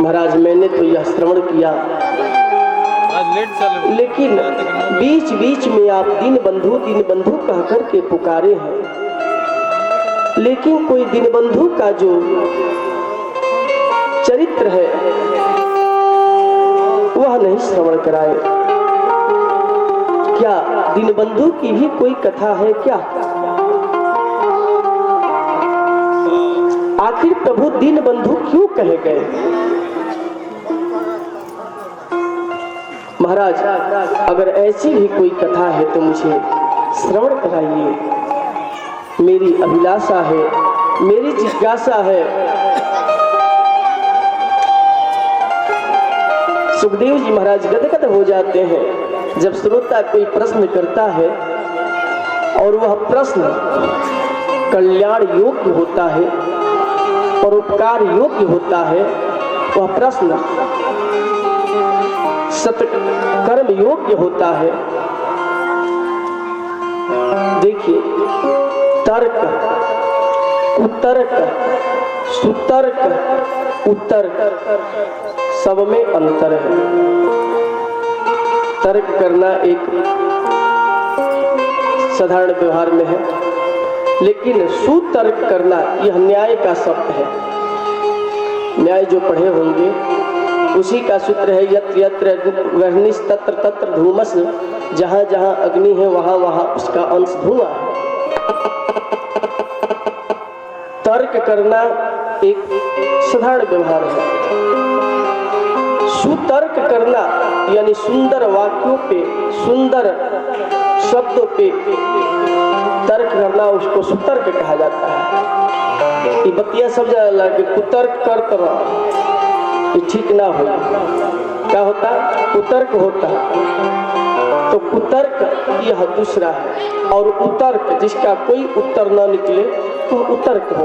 महाराज मैंने तो यह श्रवण किया, लेकिन बीच बीच में आप दीन बंधु कह करके पुकारे हैं, लेकिन कोई दीन बंधु का जो चरित्र है वह नहीं श्रवण कराए। क्या दीन बंधु की भी कोई कथा है क्या? आखिर प्रभु दीन बंधु क्यों कहे गए? महाराज अगर ऐसी भी कोई कथा है तो मुझे श्रवण कराइए। मेरी अभिलाषा है, मेरी जिज्ञासा है। सुखदेव जी महाराज गदगद हो जाते हैं जब श्रोता कोई प्रश्न करता है और वह प्रश्न कल्याण योग्य होता है, परोपकार योग्य होता है, वह प्रश्न सत्कर्म योग्य होता है। देखिए, तर्क, कुतर्क, सुतर्क, उत्तर्क सब में अंतर है। तर्क करना एक साधारण व्यवहार में है, लेकिन सुतर्क करना यह न्याय का शब्द है। न्याय जो पढ़े होंगे उसी का सूत्र है, यत्र यत्र वह्निस् तत्र तत्र धूमस्, जहां जहां अग्नि है वहां वहां उसका अंश धुआं है। तर्क करना एक साधारण व्यवहार है। सुतर्क करना यानी सुंदर वाक्यों पे, सुंदर शब्दों पे तर्क करना, उसको सुतर्क कहा जाता है। ये बतिया सब जाना कि कुतर्क करत रहा, ये ठीक ना हो। क्या होता? कुतर्क होता। तो कुतर्क यह दूसरा है, और उत्तर्क जिसका कोई उत्तर न निकले तो उत्तर्क हो।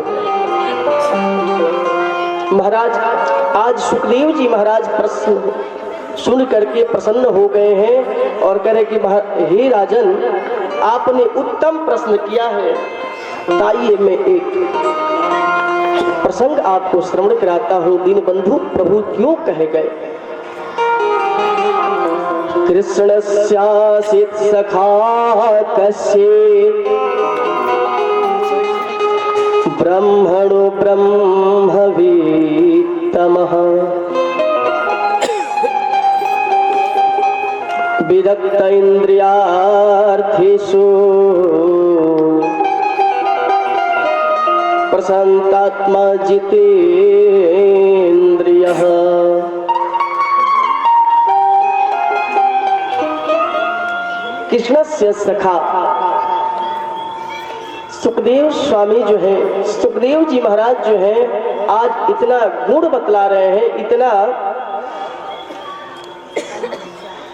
महाराज आज सुखदेव जी महाराज प्रश्न सुन करके प्रसन्न हो गए हैं और कह रहे कि हे राजन, आपने उत्तम प्रश्न किया है। आइए मैं एक प्रसंग आपको श्रवण कराता हूँ। दीन बंधु प्रभु क्यों कहे गए? कृष्णस्यासित सखा कश्चित् ब्रह्मणो ब्रह्मवित्तमः विरक्त इंद्रियार्थेषु प्रशांतात्मा जितेन्द्रियः। कृष्णस्य सखा सुखदेव स्वामी जो है, सुखदेव जी महाराज जो है, आज इतना गुण बतला रहे हैं, इतना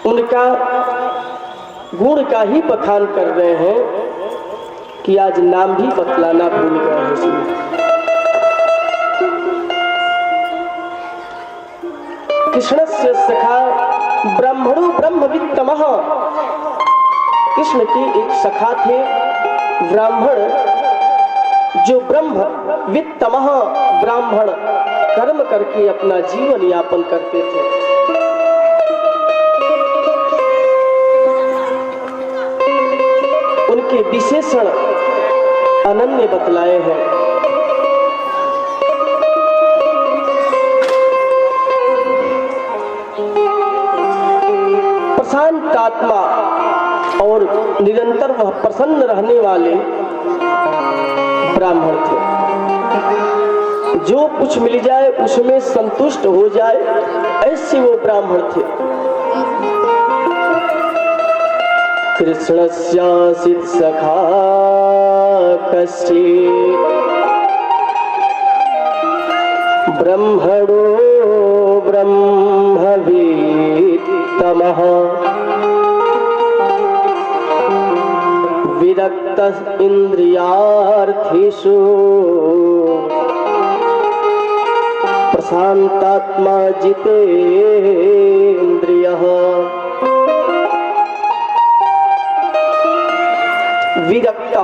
उनका गुण का ही बखान कर रहे हैं कि आज नाम भी बतलाना भूल गए हैं। कृष्णस्य सखा ब्रह्मणो ब्रह्मवित्तमः। कृष्ण के एक सखा थे ब्राह्मण, जो ब्रह्मवित्तमः ब्राह्मण कर्म करके अपना जीवन यापन करते थे। उनके विशेषण अनन्य बतलाए हैं। प्रशांत आत्मा और निरंतर वह प्रसन्न रहने वाले ब्राह्मण थे। जो कुछ मिल जाए उसमें संतुष्ट हो जाए, ऐसे वो ब्राह्मण थे। कृष्णस्यासित सखा कश्चित् ब्रह्मणो ब्रह्मवित्तमः विरक्त इंद्रियार्थेषु प्रशांतात्मा जितेन्द्रियः। विरक्त,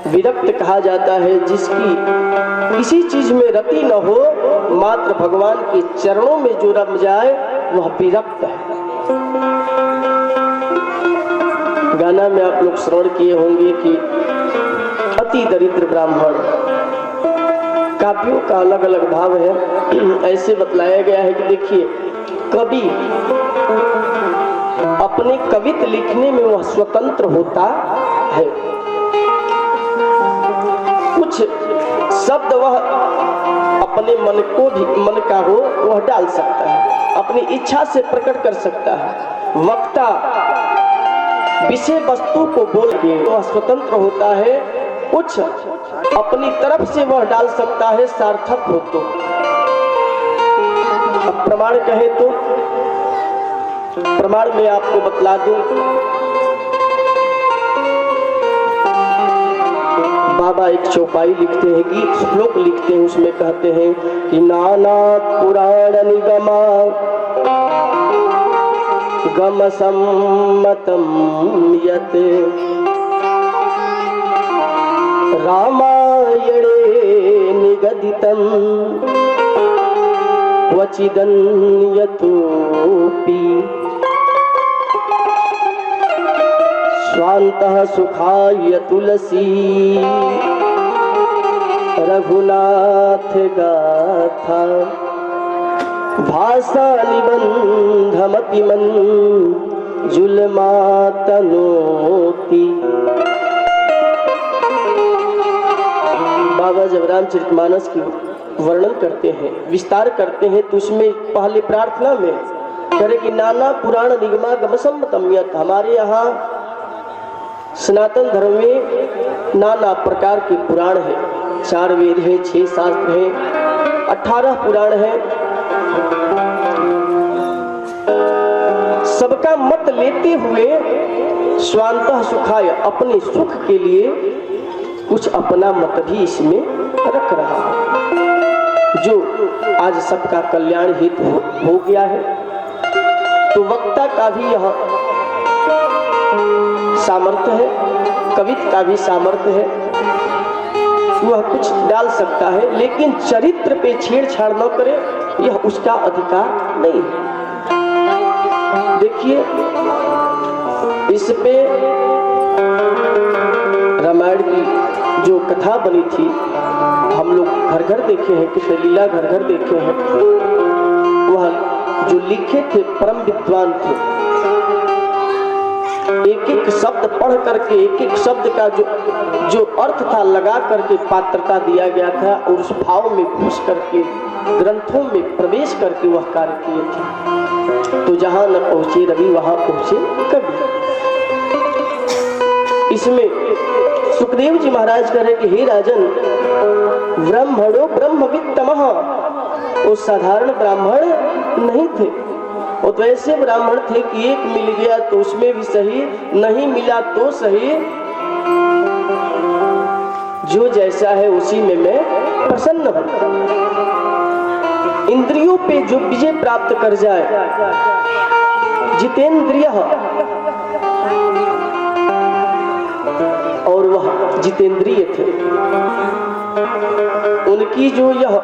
विरक्त कहा जाता है जिसकी किसी चीज में रति न हो, मात्र भगवान के चरणों में जो रम जाए वह विरक्त है। गाना में आप लोग श्रवण किए होंगे कि अति दरिद्र ब्राह्मण, काव्यों का अलग अलग भाव है। ऐसे बतलाया गया है कि देखिए, कवि अपने कविता लिखने में वह स्वतंत्र होता है। कुछ शब्द वह अपने मन का हो वह डाल सकता है, अपनी इच्छा से प्रकट कर सकता है। वक्ता विषय वस्तु को बोल के वह स्वतंत्र होता है। कुछ अपनी तरफ से वह डाल सकता है, सार्थक हो तो। अब प्रमाण कहे तो प्रमाण में आपको बतला दूं, बाबा एक चौपाई लिखते हैं, गीत श्लोक लिखते हैं, उसमें कहते हैं कि नाना पुराण निगमा गम सम्मतम यत् रामायणे निगदितं क्वचिदन्यतोऽपि स्वान्तः सुखाय तुलसी रघुनाथ गाथा भाषा निबंधमपि मंजुलमा तनोति। बाबा जब रामचरितमानस की वर्णन करते हैं, विस्तार करते हैं, तो उसमें पहले प्रार्थना में करे कि नाना पुराण निगमा गमसम्मतम यत्, हमारे यहाँ सनातन धर्म में नाना प्रकार के पुराण है। 4 वेद है, 6 शास्त्र है, 18 पुराण है। सबका मत लेते हुए स्वांतः सुखाय, अपने सुख के लिए कुछ अपना मत भी इसमें रख रहा है, जो आज सबका कल्याण हेतु हो गया है। तो वक्ता का भी यह सामर्थ्य है, कविता का भी सामर्थ्य है, वह कुछ डाल सकता है, लेकिन चरित्र पे छेड़छाड़ न करे, यह उसका अधिकार नहीं है। देखिए, इस पे रामायण की जो कथा बनी थी, हम लोग घर घर देखे हैं, कृष्ण लीला घर घर देखे हैं। वह जो लिखे थे परम विद्वान थे, एक एक शब्द पढ़ करके, एक एक शब्द का जो अर्थ था लगा करके पात्रता दिया गया था, और उस भाव में घुस करके ग्रंथों में प्रवेश करके वह कार्य किए थे। तो जहां न पहुंचे रवि वहां पहुंचे कवि। इसमें सुखदेव जी महाराज कह रहे कि हे राजन, ब्रह्मणो ब्रह्मवित्तमः, वो साधारण ब्राह्मण नहीं थे, वो तो ऐसे ब्राह्मण थे कि एक मिल गया तो उसमें भी सही, नहीं मिला तो सही, जो जैसा है उसी में मैं प्रसन्न हूं। इंद्रियों पे जो विजय प्राप्त कर जाए, जितेंद्रिय, और वह जितेंद्रिय थे, उनकी जो यह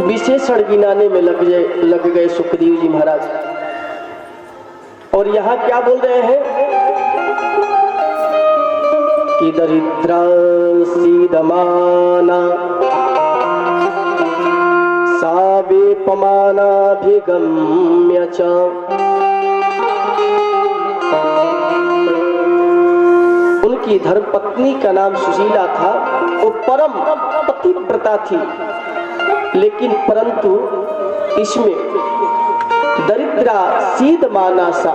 विशेषण गिनाने में लग गए सुखदेव जी महाराज। और यहाँ क्या बोल रहे हैं कि दरिद्रा सीदमाना सावेपमानाभिगम्य च उनकी धर्मपत्नी का नाम सुशीला था, वो परम पतिव्रता थी, लेकिन परंतु इसमें दरिद्रा सीदमाना सा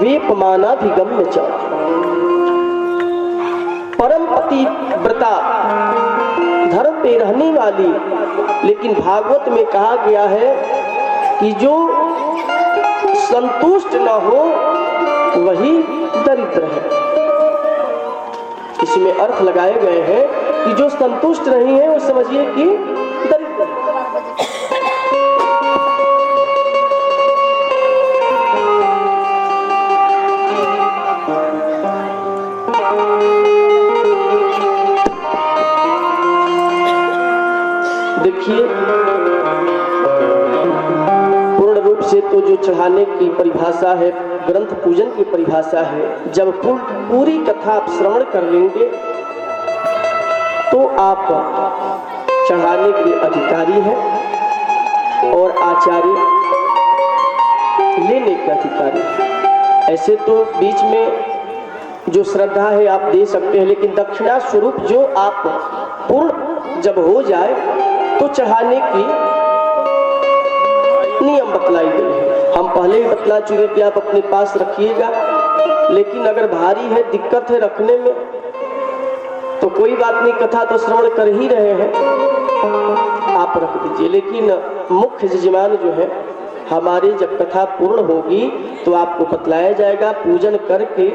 वेपमानाभिगम्य च, परम पतिव्रता, धर्म पे रहने वाली, लेकिन भागवत में कहा गया है कि जो संतुष्ट न हो वही दरिद्र है। इसमें अर्थ लगाए गए हैं कि जो संतुष्ट नहीं है वो समझिए कि दरिद्र है। देखिए, पूर्ण रूप से तो जो चढ़ाने की परिभाषा है, ग्रंथ पूजन की परिभाषा है, जब पूरी कथा आप श्रवण कर लेंगे तो आप चढ़ाने के अधिकारी हैं और आचार्य लेने के अधिकारी हैं। ऐसे तो बीच में जो श्रद्धा है आप दे सकते हैं, लेकिन दक्षिणा स्वरूप जो आप पूर्ण जब हो जाए तो चढ़ाने की नियम बतलाई गई है। हम पहले ही बतला चुके कि आप अपने पास रखिएगा, लेकिन अगर भारी है, दिक्कत है रखने में, तो कोई बात नहीं, कथा तो श्रवण कर ही रहे हैं, आप रख दीजिए। लेकिन मुख्य यजमान जो है हमारी, जब कथा पूर्ण होगी तो आपको बतलाया जाएगा, पूजन करके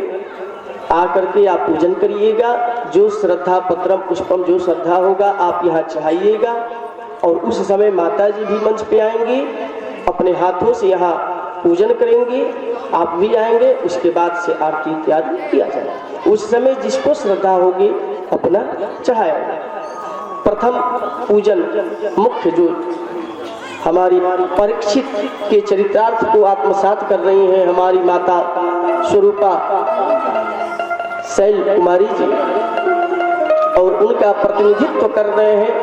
आकर के आप पूजन करिएगा। जो श्रद्धा पत्रम पुष्पम जो श्रद्धा होगा आप यहाँ चढ़ाइएगा, और उस समय माता जी भी मंच पे आएंगी, अपने हाथों से यहाँ पूजन करेंगी, आप भी आएंगे, उसके बाद से आरती इत्यादि किया जाएगा। उस समय जिसको श्रद्धा होगी अपना चढ़ाएगा। प्रथम पूजन मुख्य जो हमारी परीक्षित के चरितार्थ को आत्मसात कर रही हैं हमारी माता स्वरूपा शैल कुमारी जी, और उनका प्रतिनिधित्व कर रहे हैं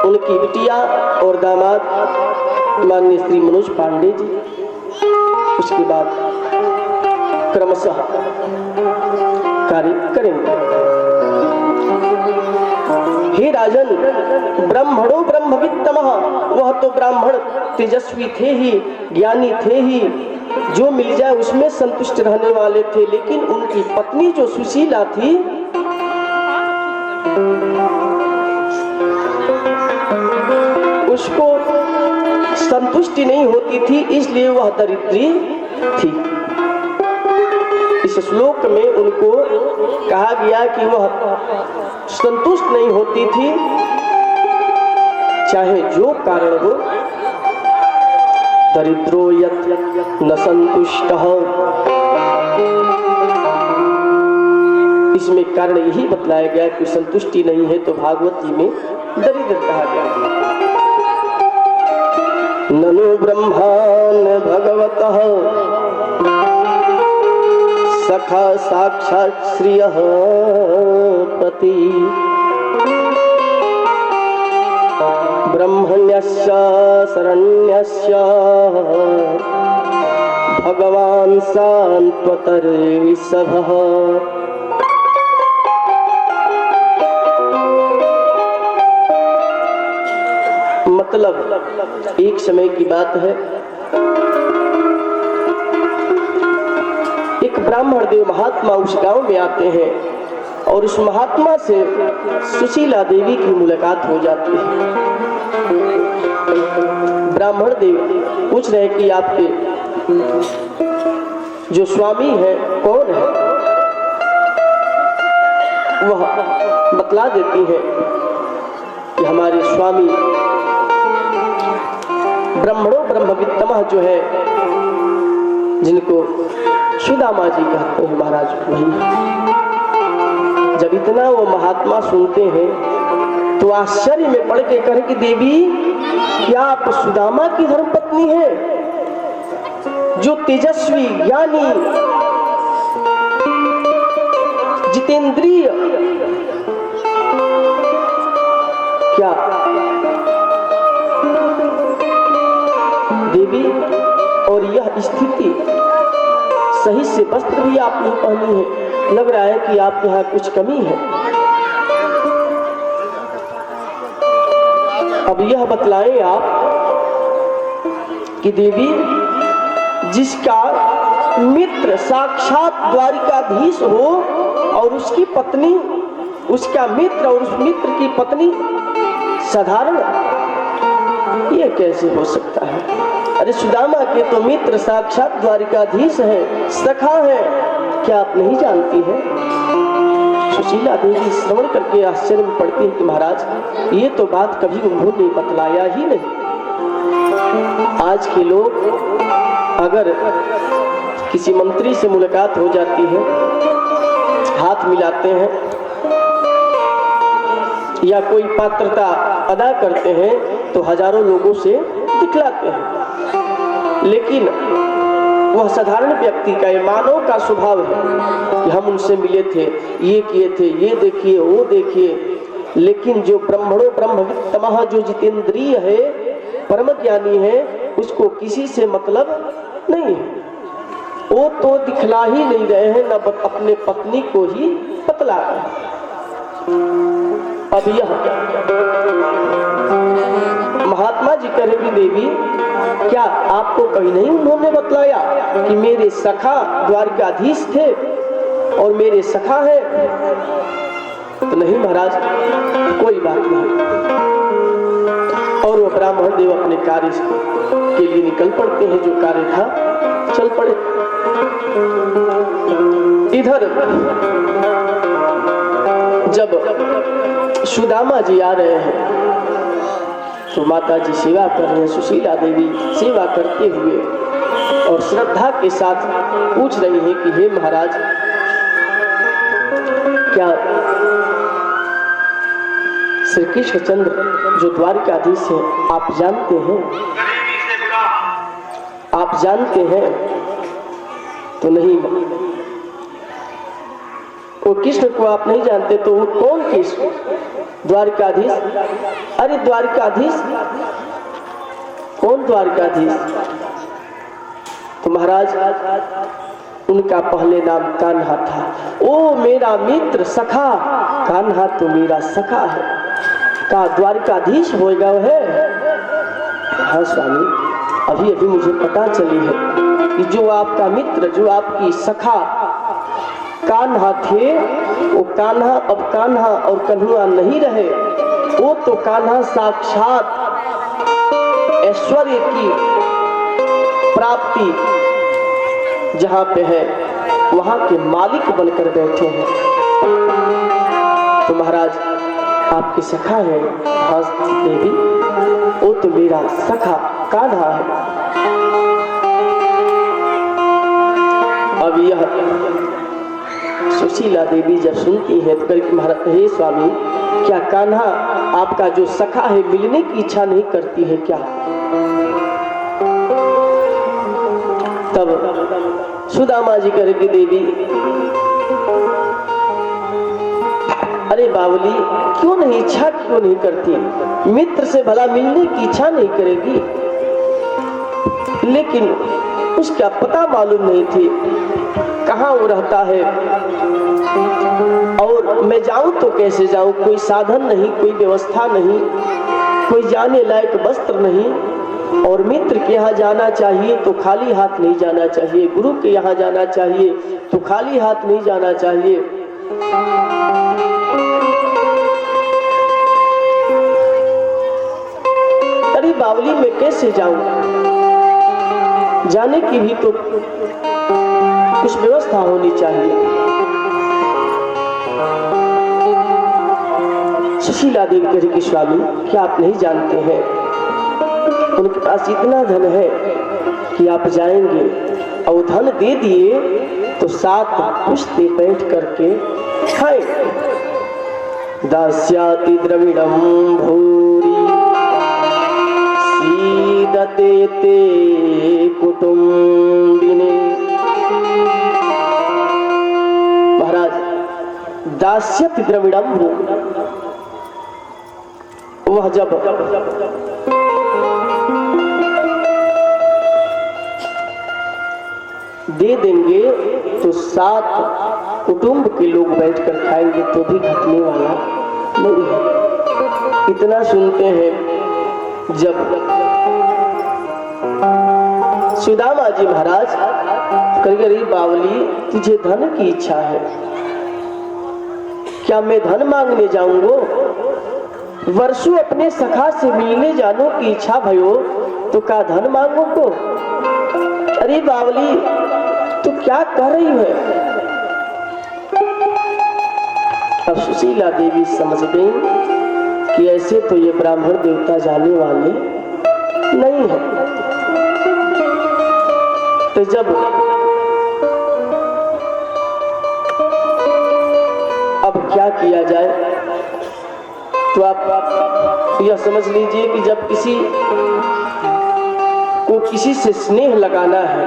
उनकी बिटिया और दामाद माननीय श्री मनोज पांडे जी। उसके बाद क्रमशः कार्य करेंगे। हे राजन, ब्राह्मणों ब्रह्मवित्तमः, वह तो ब्राह्मण तेजस्वी थे ही, ज्ञानी थे ही, जो मिल जाए उसमें संतुष्ट रहने वाले थे, लेकिन उनकी पत्नी जो सुशीला थी उसको संतुष्टि नहीं होती थी, इसलिए वह दरिद्री थी। इस श्लोक में उनको कहा गया कि वह संतुष्ट नहीं होती थी, चाहे जो कारण हो। दरिद्रो यत् न संतुष्टः, इसमें कारण यही बतलाया गया कि संतुष्टि नहीं है तो भागवत जी में दरिद्र कहा गया। ननु ब्रह्मान् भगवतः सखा साक्षात् श्रियः पति, ब्रह्मण्यस्य शरण्यस्य भगवान् सान्त्वतर्विषभः। मतलब एक समय की बात है, एक ब्राह्मण देव महात्मा उस गांव में आते हैं और उस महात्मा से सुशीला देवी की मुलाकात हो जाती है। ब्राह्मण देव पूछ रहे कि आपके जो स्वामी है कौन है, वह बतला देती है कि हमारे स्वामी ब्राह्मणों ब्रह्मवित्तमः जो है, जिनको सुदामा जी कहते हैं महाराज, वही। जब इतना वो महात्मा सुनते हैं तो आश्चर्य में पड़ के कहे कि देवी, क्या आप सुदामा की धर्मपत्नी है, जो तेजस्वी ज्ञानी जितेंद्रिय, क्या देवी? और यह स्थिति, सही से वस्त्र भी आप नहीं पहनी है, लग रहा है कि आपके यहाँ कुछ कमी है। अब यह बतलाएं आप कि देवी, जिसका मित्र साक्षात द्वारिकाधीश हो और उसकी पत्नी, उसका मित्र और उस मित्र की पत्नी साधारण, ये कैसे हो सकता है? अरे सुदामा के तो मित्र साक्षात द्वारिकाधीश हैं, सखा हैं, क्या आप नहीं जानती हैं? सुशीला देवी श्रवण करके आश्चर्य में पड़ती है कि महाराज, ये तो बात कभी उन्होंने बतलाया ही नहीं। आज के लोग अगर किसी मंत्री से मुलाकात हो जाती है, हाथ मिलाते हैं, या कोई पात्रता अदा करते हैं तो हजारों लोगों से दिखलाते हैं, लेकिन वह साधारण व्यक्ति का, ये मानव का स्वभाव है कि हम उनसे मिले थे, ये किए थे, ये देखिए, वो देखिए। लेकिन जो ब्रह्मणो ब्रह्मवित्तमः, जो जितेंद्रिय है, परम ज्ञानी है, उसको किसी से मतलब नहीं है। वो तो दिखला ही नहीं रहे हैं, न अपने पत्नी को ही बतला रहे हैं। अब यह महात्मा जी करेंगी, देवी क्या आपको कभी नहीं उन्होंने बतलाया कि मेरे सखा द्वारकाधीश थे और मेरे सखा है? तो नहीं महाराज, कोई बात नहीं। और वो ब्राह्मण देव अपने कार्य के लिए निकल पड़ते हैं, जो कार्य था चल पड़े। इधर जब सुदामा जी आ रहे हैं तो माता जी सेवा कर रहे हैं। सुशीला देवी सेवा करते हुए और श्रद्धा के साथ पूछ रही है कि हे महाराज, क्या श्री कृष्णचंद्र जो द्वारकाधीश है, आप जानते हैं? आप जानते हैं? तो नहीं, वो कृष्ण को आप नहीं जानते, तो वो कौन कृष्ण? द्वारकाधीश? अरे द्वारकाधीश? कौन द्वारकाधीश? तो महाराज उनका पहले नाम कान्हा था। ओ मेरा मित्र सखा, कान्हा तो मेरा सखा है। का द्वारकाधीश होएगा वह? हाँ स्वामी, अभी अभी मुझे पता चली है कि जो आपका मित्र, जो आपकी सखा कान्हा थे, वो कान्हा अब कान्हा और कन्हुआ नहीं रहे। वो तो कान्हा साक्षात ऐश्वर्य की प्राप्ति जहाँ पे है, वहाँ के मालिक बनकर बैठे हैं। तो महाराज आपकी सखा है? हाँ देवी, वो तो मेरा सखा कान्हा है। अब यह सुशीला देवी जब सुनती है तो कहेगी, महाराज हे स्वामी, क्या कान्हा आपका जो सखा है मिलने की इच्छा नहीं करती है क्या? तब सुदामा जी करेगी, देवी अरे बावली, क्यों नहीं, इच्छा क्यों नहीं करती? मित्र से भला मिलने की इच्छा नहीं करेगी? लेकिन उसका पता मालूम नहीं थी कहाँ वो रहता है, और मैं जाऊं तो कैसे जाऊं? कोई साधन नहीं, कोई व्यवस्था नहीं, कोई जाने लायक वस्त्र नहीं। और मित्र के यहाँ जाना चाहिए तो खाली हाथ नहीं जाना चाहिए, गुरु के यहाँ जाना चाहिए तो खाली हाथ नहीं जाना चाहिए। अरे बावली, मैं कैसे जाऊं? जाने की भी तो कुछ व्यवस्था होनी चाहिए। सुशीला देवी कहेगी, स्वामी क्या आप नहीं जानते हैं, उनके पास इतना धन है कि आप जाएंगे और धन दे दिए तो 7 पुश्ते बैठ करके खाएंगे। दास्याति द्रविड़ं भूरि सीदते ते कुटुंबिने। महाराज, दास्यति द्रविड़ं भूरि, वह जब दे देंगे तो 7 कुटुंब के लोग बैठकर खाएंगे तो भी घटने वाला नहीं है। इतना सुनते हैं जब सुदामा जी महाराज करी, बावली तुझे धन की इच्छा है क्या? मैं धन मांगने जाऊंगो? वर्षों अपने सखा से मिलने जानो की इच्छा भयो तो क्या धन मांगो को? अरे बावली, तू क्या कर रही है? अब सुशीला देवी समझ गई कि ऐसे तो ये ब्राह्मण देवता जाने वाले नहीं है। तो जब अब क्या किया जाए, तो आप यह समझ लीजिए कि जब किसी को किसी से स्नेह लगाना है,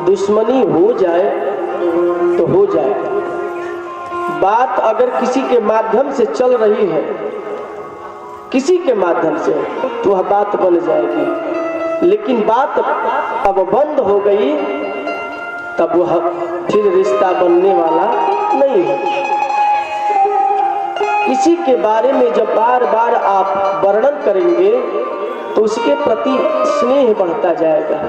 दुश्मनी हो जाए तो हो जाए, बात अगर किसी के माध्यम से चल रही है, किसी के माध्यम से, तो वह बात बन जाएगी। लेकिन बात अब बंद हो गई तब वह फिर रिश्ता बनने वाला नहीं है। किसी के बारे में जब बार बार आप वर्णन करेंगे तो उसके प्रति स्नेह बढ़ता जाएगा।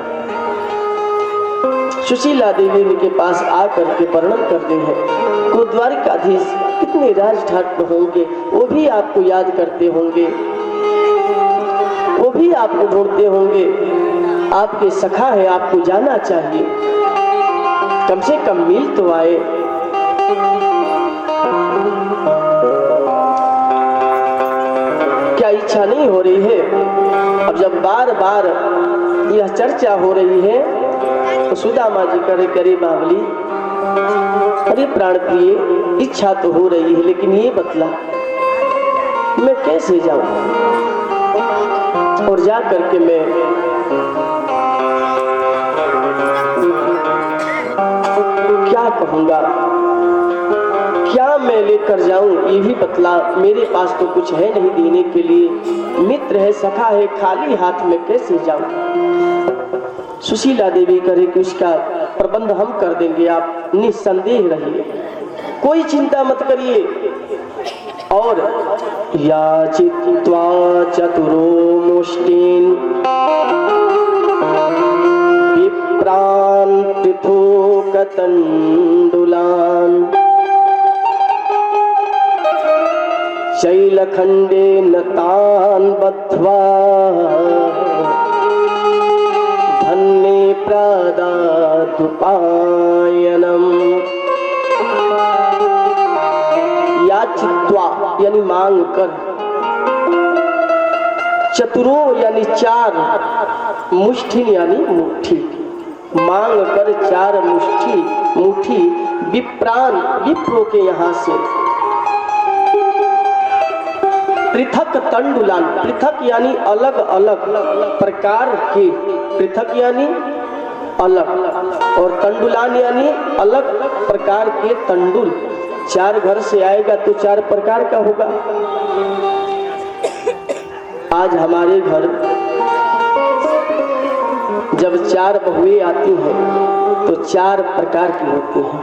सुशीला देवी उनके पास आकर के वर्णन करते हैं, को द्वारिकाधीश कितने राजठाट होंगे, वो भी आपको याद करते होंगे, वो भी आपको ढूंढते होंगे, आपके सखा है, आपको जाना चाहिए, कम से कम मिल तो आए। क्या इच्छा नहीं हो रही है? अब जब बार बार यह चर्चा हो रही है तो सुदामा जी करे बावली, अरे प्राण प्रिय, इच्छा तो हो रही है लेकिन ये बतला मैं कैसे जाऊं, और जा करके मैं क्या कहूंगा, क्या मैं लेकर जाऊं, ये भी बतला, मेरे पास तो कुछ है नहीं देने के लिए, मित्र है, सखा है, खाली हाथ में कैसे जाऊं। सुशीला देवी करे कि उसका प्रबंध हम कर देंगे, आप निस्संदेह रहिए, कोई चिंता मत करिए। और याचित्वा चतुरो मुष्टिन विप्रान पृथुक तंडुलान शैलखंडेन तान बद्ध्वा धन्ये प्रददुपायनम्। याचित्वा यानी मांग कर, चतुरो यानी चार, मुष्ठिन यानी मुट्ठी, मांग कर चार मुट्ठी विप्रान, विप्रो के यहाँ से, पृथक तंडुलान, पृथक यानी अलग अलग प्रकार के, पृथक यानी अलग, और तंडुलान यानी अलग प्रकार के तंडुल। चार घर से आएगा तो चार प्रकार का होगा। आज हमारे घर जब चार बहुएं आती हैं तो चार प्रकार की होती हैं।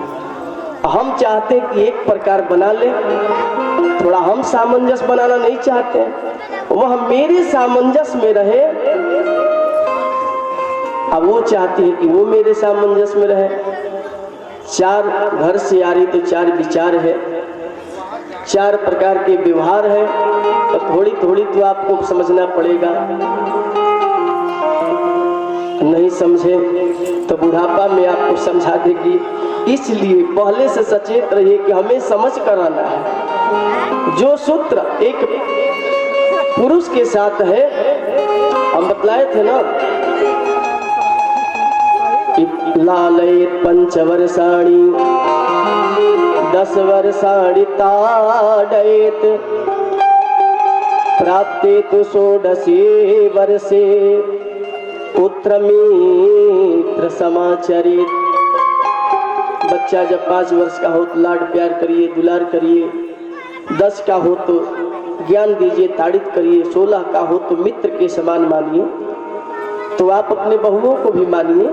हम चाहते हैं कि एक प्रकार बना ले, थोड़ा हम सामंजस्य बनाना नहीं चाहते, वह मेरे सामंजस्य में रहे, अब वो चाहती है कि वो मेरे सामंजस्य में रहे। चार घर से आ रही तो चार विचार है, चार प्रकार के व्यवहार है, तो थोड़ी थोड़ी तो आपको समझना पड़ेगा। नहीं समझे तो बुढ़ापा में आपको समझा देगी। इसलिए पहले से सचेत रहिए कि हमें समझ कर आना है। जो सूत्र एक पुरुष के साथ है, हम बतलाए थे ना, लालयेत पंचवर्षाणि 10 वर्षाणि ताडयेत प्राप्ते तु 16 वर्षे पुत्रमित्र समाचरित। बच्चा जब 5 वर्ष का हो तो लाड प्यार करिए, दुलार करिए, 10 का हो तो ज्ञान दीजिए, ताड़ित करिए, 16 का हो तो मित्र के समान मानिए। तो आप अपने बहुओं को भी मानिए,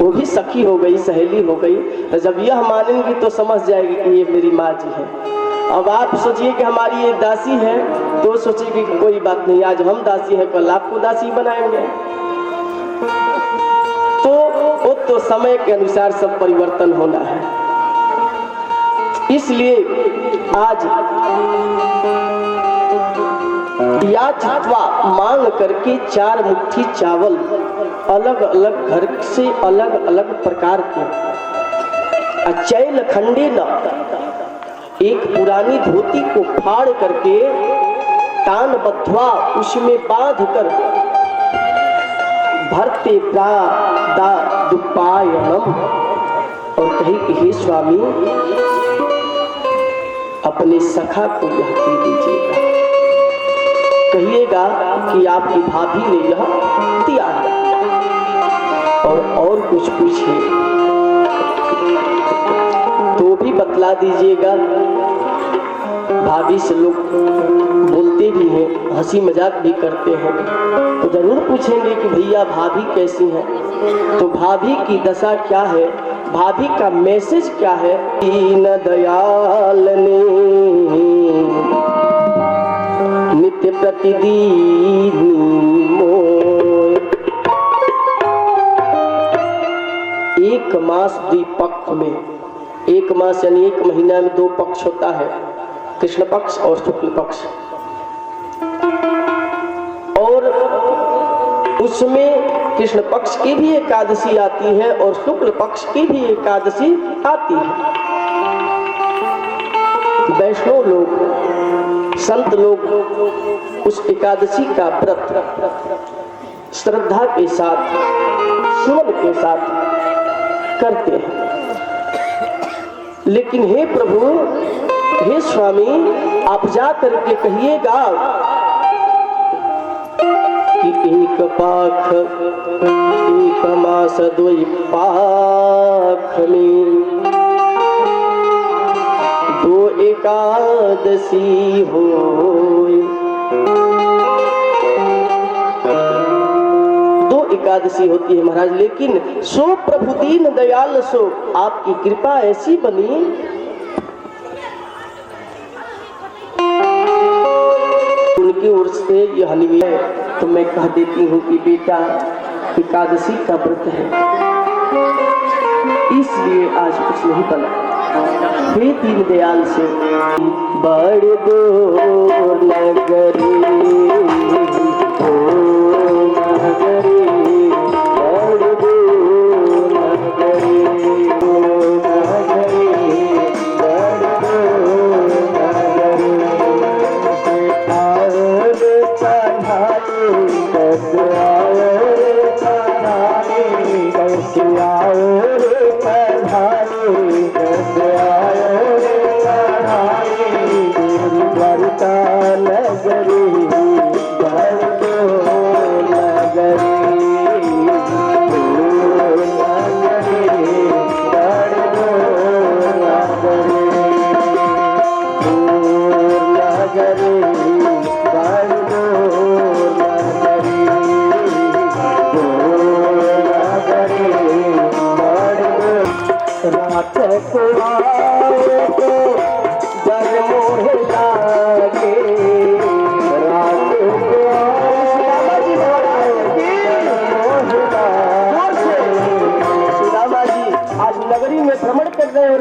वो भी सखी हो गई, सहेली हो गई। तो जब यह मानेंगी तो समझ जाएगी कि ये मेरी माँ जी है। अब आप सोचिए कि हमारी ये दासी है तो सोचिए कि कोई बात नहीं, आज हम दासी हैं, कल आपको दासी बनाएंगे। तो समय के अनुसार सब परिवर्तन होना है। इसलिए आज याचित्वा मांग करके 4 मुट्ठी चावल, अलग अलग घर से अलग अलग प्रकार के, शैलखंडे न, एक पुरानी धोती को फाड़ करके तान बद्ध्वा, उसमें बांध कर, भरते दुपायनम, और कही कि हे स्वामी अपने सखा को यह दे दीजिएगा, कहिएगा कि आपकी भाभी ने यह दिया है। और कुछ पूछिए तो भी बतला दीजिएगा। भाभी से लोग बोलते भी हैं, हंसी मजाक भी करते हैं, तो जरूर पूछेंगे कि भैया भाभी कैसी हैं, तो भाभी की दशा क्या है, भाभी का मैसेज क्या है। दीन दयाल ने नित्य प्रतिदीन मोय, एक मास द्विपक्ष में, एक मास यानी एक महीना में दो पक्ष होता है, कृष्ण पक्ष और शुक्ल पक्ष, और उसमें कृष्ण पक्ष की भी एकादशी आती है और शुक्ल पक्ष की भी एकादशी आती है। वैष्णव लोग, संत लोग उस एकादशी का व्रत श्रद्धा के साथ, सुमन के साथ करते हैं। लेकिन हे प्रभु, हे स्वामी, आप जा करके कहिएगा कि एक पाख, एक मास द्वि पाख में दो एकादशी होय, दो एकादशी होती है महाराज। लेकिन सो प्रभु दीन दयाल सो, आपकी कृपा ऐसी बनी उनकी ओर से यह निवेदन है, तो मैं कह देती हूँ कि बेटा एकादशी का व्रत है, इसलिए आज कुछ नहीं बना। हे दीन दयाल से बड़ दो नगरी, बड़ दो नगरी,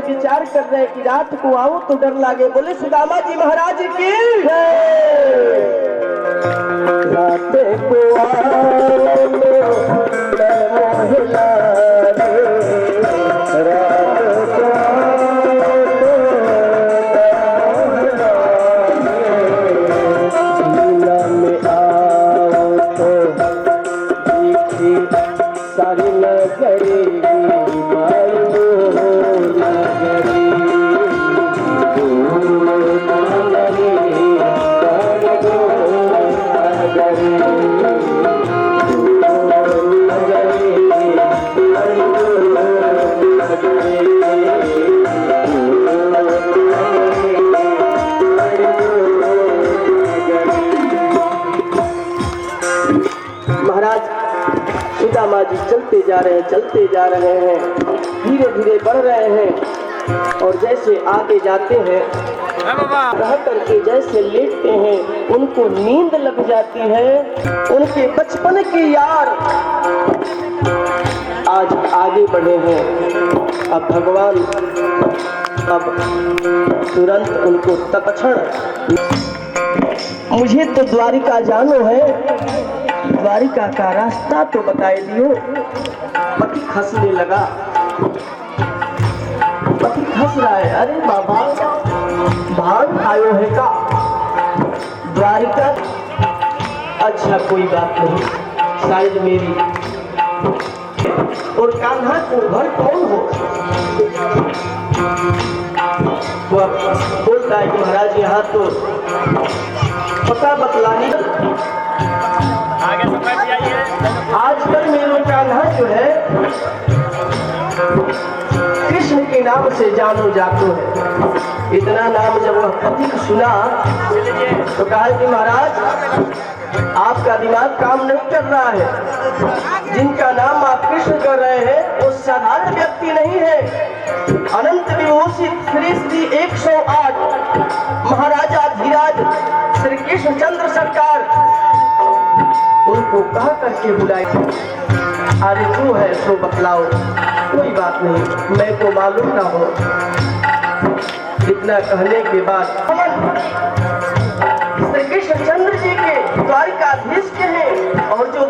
विचार कर रहे कि रात को आओ तो डर लागे। बोले सुदामा जी महाराज की रात को आओ चलते जा रहे हैं, धीरे धीरे बढ़ रहे हैं, और जैसे आगे जाते हैं रह करके जैसे लेटते हैं उनको नींद लग जाती है। उनके बचपन के यार आज आगे बढ़े हैं। अब भगवान अब तुरंत उनको तत्क्षण, मुझे तो द्वारिका जानो है, द्वारिका का रास्ता तो बताए दियो। पति हंसने लगा, पति हंस रहा है, अरे बाबा भाग आयो है का द्वारिका? अच्छा कोई बात नहीं, शायद मेरी। और कान्हा को घर कौन हो? वह बोलता है कि महाराज यहाँ तो पता बतलानी। आजकल मेरा कान्हा जो है कृष्ण के नाम से जानो जातो है। इतना नाम जब वह पति को सुना तो कहा कि महाराज आपका दिमाग काम नहीं कर रहा है। जिनका नाम आप कृष्ण कर रहे हैं वो साधारण व्यक्ति नहीं है। अनंत विभूषित श्री श्री 108 महाराजा धीराज श्री कृष्णचंद्र सरकार उनको कहा करके बुलाए। अरे जो है सो बतलाओ। कोई बात नहीं, मैं को मालूम ना हो। इतना कहने के बाद श्री कृष्णचंद्र जी के द्वारिकाधीश के हैं और जो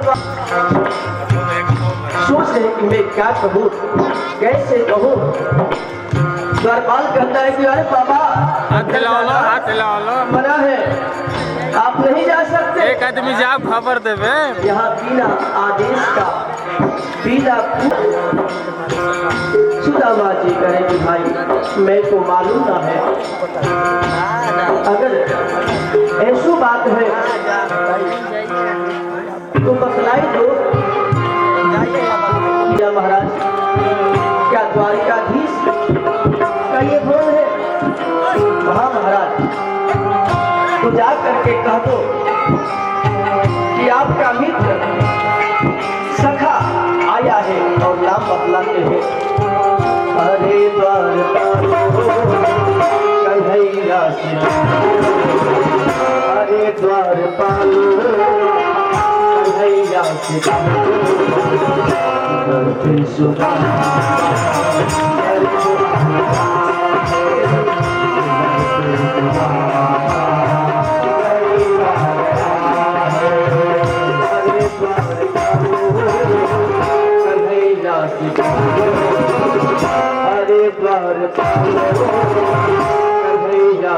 सोच रहे कि मैं क्या कहूँ, कैसे कहूँ। द्वारपाल कहता है कि अरे बाबा हाथ हिला लो मना है, आप नहीं जा सकते। एक आदमी जा खबर देवे यहाँ बिना आदेश का बिना सुदामा जी कहे कि भाई मैं को मालूम ना है। अगर ऐसी बात है तो बतलाई दो। या महाराज क्या द्वारिकाधीश का ये भवन है? हाँ महाराज, तो जा करके कह दो कि आपका मित्र सखा आया है और नाम बतलाते हैं। अरे द्वारपाल कन्हैया से, अरे द्वारपाल कन्हैया से अरे द्वारपाल कन्हैया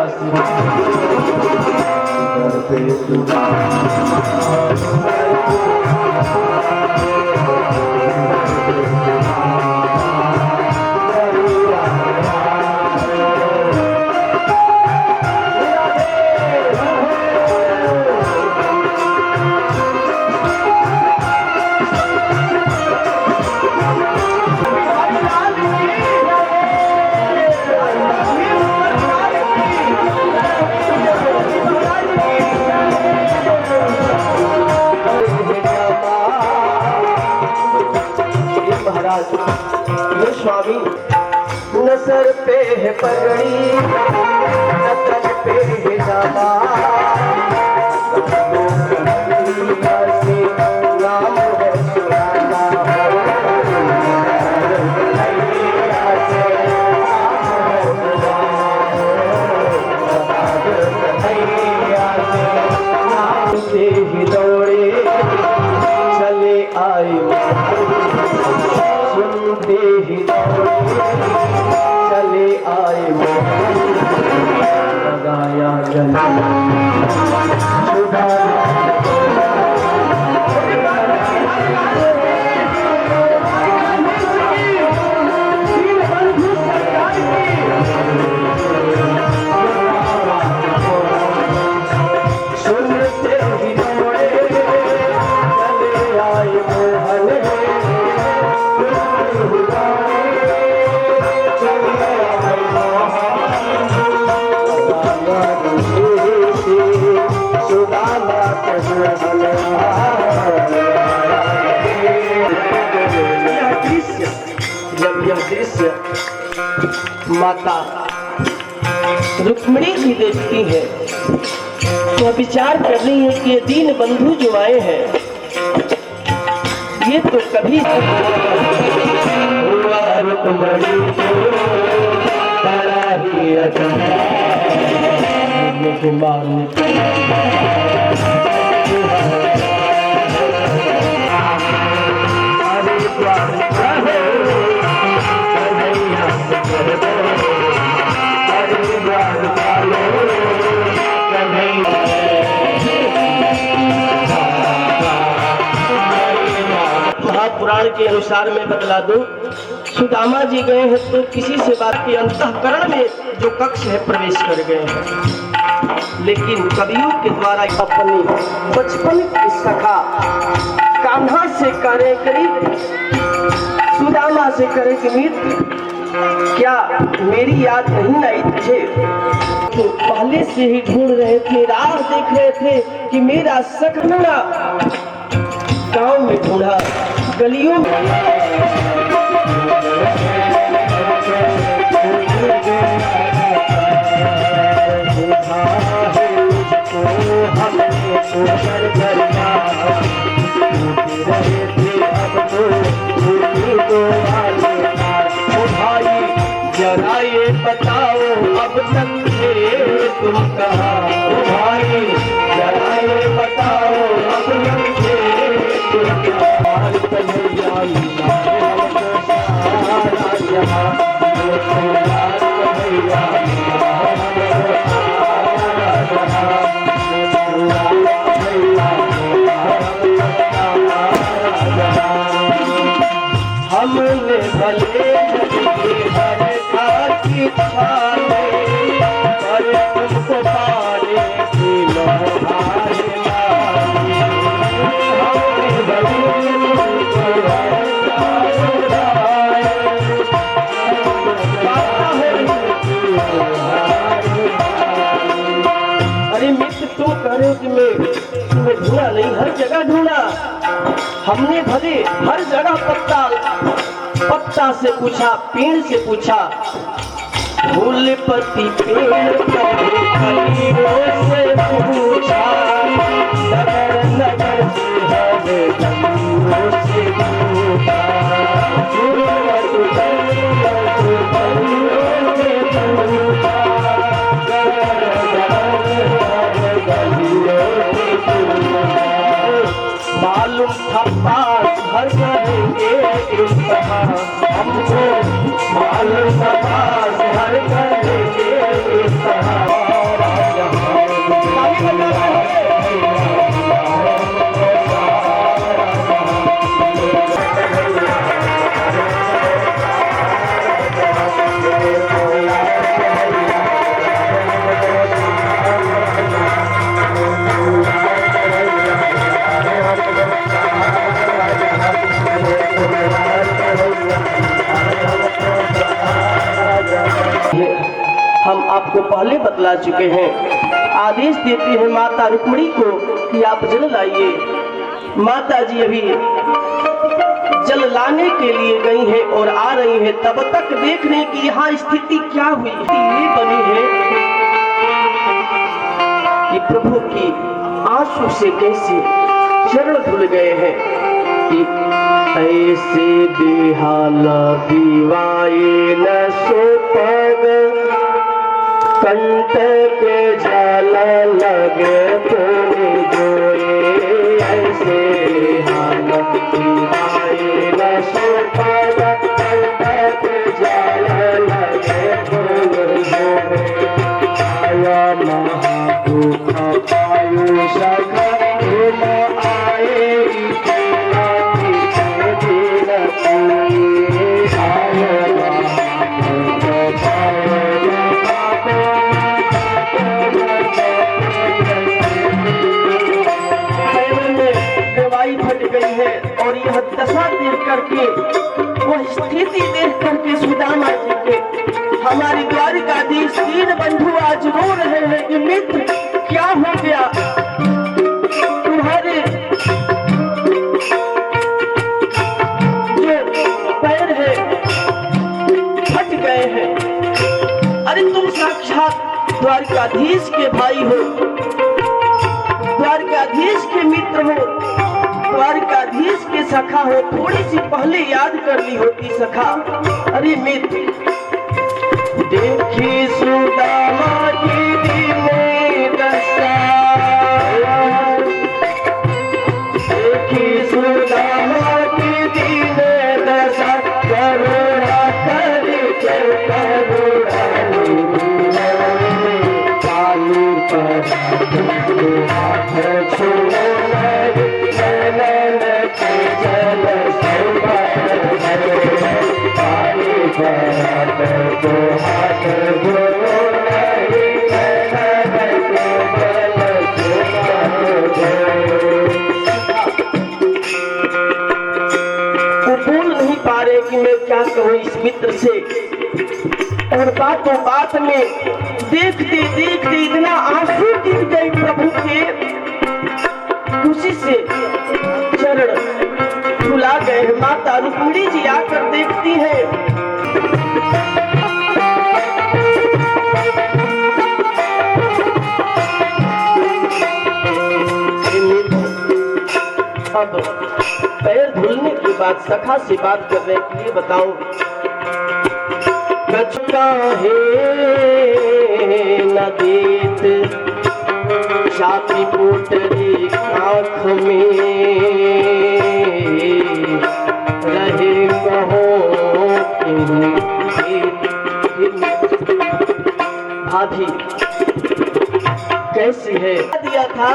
ये स्वामी न सर पे है पगड़ी न तन पे है जामा, नाम है सुराना। से ही दौड़े चले आए, सुनते ही चले आए, लगाया सुनते ही दौड़े चले आए मोहन। जब यह दृश्य माता रुक्मिणी जी देखती है तो विचार कर रही है कि ये दीन बंधु जो आए हैं ये तो कभी महापुराण के अनुसार मैं बतला दूं सुदामा जी गए हैं तो किसी से बात के अंतःकरण में जो कक्ष है प्रवेश कर गए हैं, लेकिन कवियों के द्वारा अपनी बचपन की सखा कान्हा से करे करीब, सुदामा से करे कि मित्र क्या मेरी याद नहीं आई तुझे? तो पहले से ही ढूंढ रहे थे, राह देख रहे थे कि मेरा सखना गांव में ढूंढा, गलियों में जरा ये बताओ अब तक थे तुम कहाँ? भाई जरा ये बताओ अब तक थे तुम कहाँ? हमने भले पर तुमको पाने की अरे मित्र तुम कह रहे हो कि मैं तुम्हें ढूंढा नहीं, हर जगह ढूंढा हमने, भले हर जगह पत्ता से पूछा, पेड़ से पूछा, फूल पत्ती पेड़ कलियों से पूछा, नगर नगर से हरे गलियों से पूछा, मालूम था पास हर करेंगे इम्तिहान, हमको मालूम था पास हर करेंगे इम्तिहान। हम आपको पहले बतला चुके हैं, आदेश देते हैं माता रुक्मिणी को कि आप जल लाइए। माता जी अभी जल लाने के लिए गई हैं और आ रही हैं, तब तक देख रहे कि यहाँ स्थिति क्या हुई। ये बनी है कि प्रभु की आंसू से कैसे चरण धुल गए हैं कि ऐसे बेहाला दीवाए न सोपग कंठ के जल लगे तोरे जोरे, ऐसे बेहाला दीवाए न सोपग कंठ के जल लगे तोरे जोरे, आया महादुख आयु सखा तुम आए और यह दशा देख करके, वह स्थिति देख करके सुदामा जी के हमारी द्वारिकाधीश दीन बंधु आज रो रहे हैं कि मित्र क्या हो गया, तुम्हारे जो पैर है फट गए हैं। अरे तुम साक्षात द्वारिकाधीश के भाई हो, द्वारिकाधीश के मित्र हो, द्वारिकाधीश के सखा हो, थोड़ी सी पहले याद कर ली होती सखा। अरे मित्र देखी सुदामा की दीने दशा, देखी सुदामा की दीने दशा, करुणा कर करुणा पानी पर हाथ छोड़ जल कि मैं क्या कहूँ इस मित्र से। और बातों बात में देखते देखते इतना आंसू गिर गए प्रभु के, खुशी से चरण फुला गए। माता रुक्मिणी जी आकर देखती है, अब पैर धुलने के बाद सखा से बात कर रहे कि ये बताओ कचका है न देत छाती पोटरी आँख में रहे कहो भाभी कैसी है दिया था